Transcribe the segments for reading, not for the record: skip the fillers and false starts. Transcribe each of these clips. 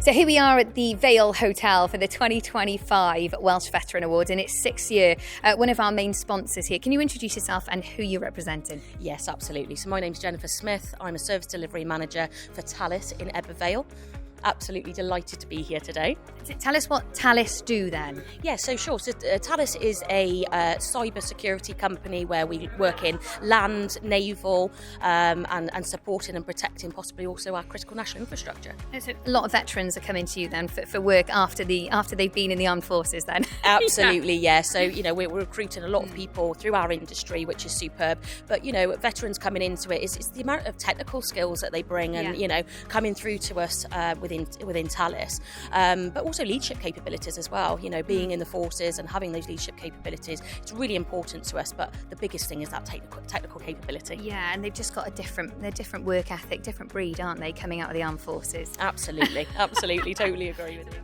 So here we are at the Vale Hotel for the 2025 Welsh Veteran Awards in its sixth year. One of our main sponsors here. Can you introduce yourself and who you're representing? Yes, absolutely. So my name's Jenifer Smith. I'm a Service Delivery Manager for Thales in Vale. Absolutely delighted to be here today. Tell us what Thales do then. Yeah, so sure. So Thales is a cyber security company where we work in land, naval, and supporting and protecting possibly also our critical national infrastructure. So a lot of veterans are coming to you then for work after they've been in the armed forces then. Absolutely, yeah. So, we're recruiting a lot of people through our industry, which is superb. But, veterans coming into it, it's the amount of technical skills that they bring and, coming through to us within Thales. But also leadership capabilities as well. Being in the forces and having those leadership capabilities, it's really important to us. But the biggest thing is that technical capability. Yeah, and they've just got a different work ethic, different breed, aren't they, coming out of the armed forces? Absolutely, absolutely, totally agree with you.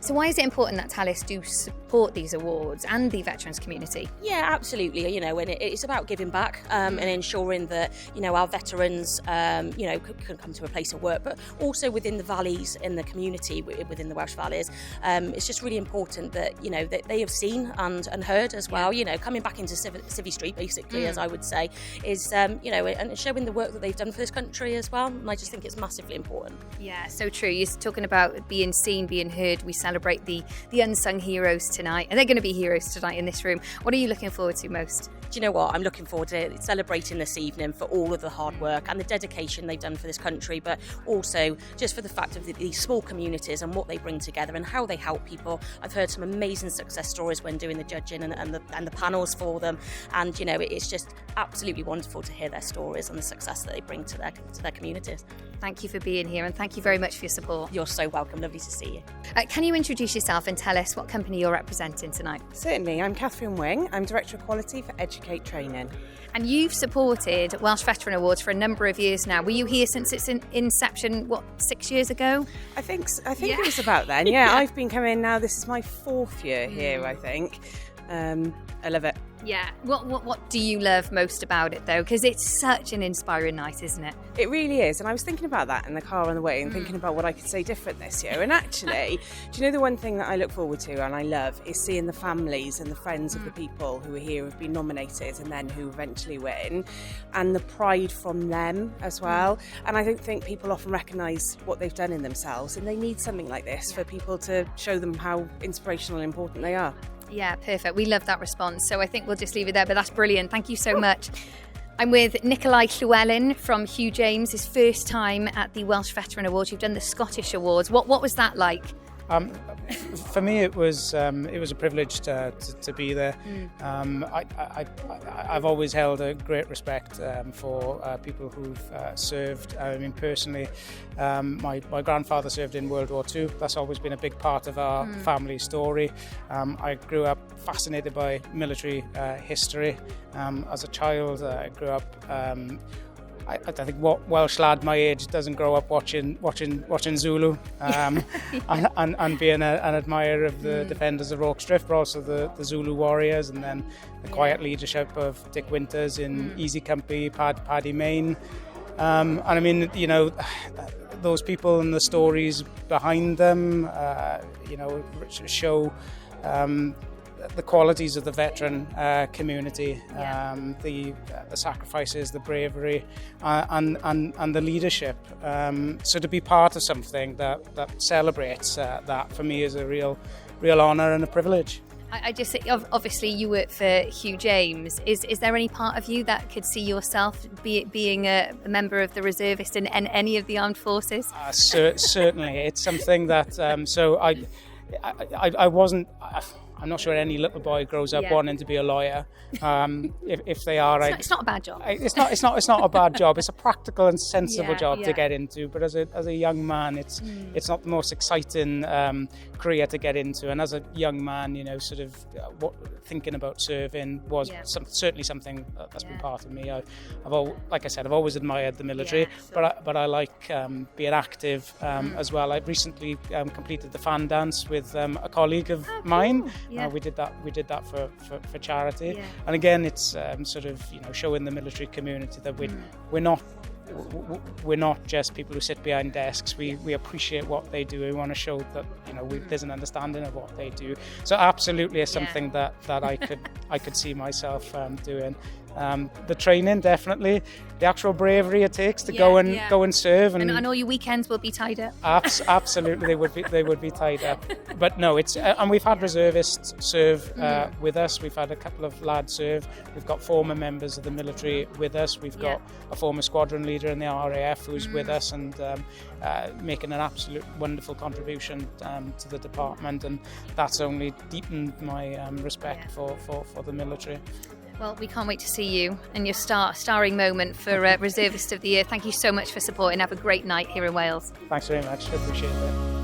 So why is it important that Thales do support these awards and the veterans community? Yeah, absolutely. And it's about giving back and ensuring that, our veterans, can come to a place of work, but also within the valleys in the community, within the Welsh valleys. It's just really important that, that they have seen and heard as well, coming back into Civvy Street, basically, as I would say, is, and showing the work that they've done for this country as well. And I just think it's massively important. Yeah, so true. You're talking about being seen, being heard. We celebrate the unsung heroes tonight, and they're going to be heroes tonight in this room. What are you looking forward to most? Do you know what? I'm looking forward to celebrating this evening for all of the hard work and the dedication they've done for this country, but also just for the fact of these small communities and what they bring together and how they help people. I've heard some amazing success stories when doing the judging and the panels for them, and it's just absolutely wonderful to hear their stories and the success that they bring to their communities. Thank you for being here, and thank you very much for your support. You're so welcome. Lovely to see you. Can you introduce yourself and tell us what company you're representing tonight? Certainly. I'm Kathryn Wing. I'm Director of Quality for Educ8 Training. And you've supported Welsh Veteran Awards for a number of years now. Were you here since its inception, 6 years ago? I think it was about then. Yeah, I've been coming now. This is my fourth year here, I think. I love it. Yeah. What do you love most about it, though? Because it's such an inspiring night, isn't it? It really is. And I was thinking about that in the car on the way and thinking about what I could say different this year. And actually, do you know the one thing that I look forward to and I love is seeing the families and the friends of the people who are here, who've been nominated and then who eventually win, and the pride from them as well. And I don't think people often recognise what they've done in themselves, and they need something like this for people to show them how inspirational and important they are. Yeah, perfect. We love that response. So I think we'll just leave it there, but that's brilliant. Thank you so much. I'm with Nikolai Llewellyn from Hugh James, his first time at the Welsh Veteran Awards. You've done the Scottish Awards. What was that like? For me, it was a privilege to be there. I've always held a great respect for people who've served. I mean, personally, my grandfather served in World War II. That's always been a big part of our family story. I grew up fascinated by military history. As a child, I grew up. I think what Welsh lad my age doesn't grow up watching Zulu and being an admirer of the defenders of Rorke's Drift, but also the Zulu warriors, and then the quiet leadership of Dick Winters in Easy Company, Paddy Mayne. And I mean, those people and the stories behind them, show the qualities of the veteran community, the sacrifices, the bravery, and the leadership. So to be part of something that celebrates that, for me, is a real honour and a privilege. I just think, obviously, you work for Hugh James. Is there any part of you that could see yourself being a member of the reservist in any of the armed forces? Certainly, it's something that. So I wasn't. I'm not sure any little boy grows up wanting to be a lawyer. If they are, it's not a bad job. It's not a bad job. It's a practical and sensible job to get into. But as a young man, it's not the most exciting career to get into. And as a young man, thinking about serving was certainly something that's been part of me. Like I said, I've always admired the military, but I like being active as well. I recently completed the fan dance with a colleague of mine. We did that for charity, and again, it's showing the military community that we're not we're not just people who sit behind desks. We appreciate what they do. We want to show that there's an understanding of what they do. So absolutely, it's something that I could see myself doing. The training, definitely, the actual bravery it takes to go and serve, and all your weekends will be tied up. Absolutely, they would be tied up. But no, it's and we've had reservists serve with us. We've had a couple of lads serve. We've got former members of the military with us. We've got a former squadron leader in the RAF who's with us and making an absolute wonderful contribution to the department, and that's only deepened my respect for the military. Well, we can't wait to see you and your starring moment for Reservist of the Year. Thank you so much for supporting. Have a great night here in Wales. Thanks very much. I appreciate it.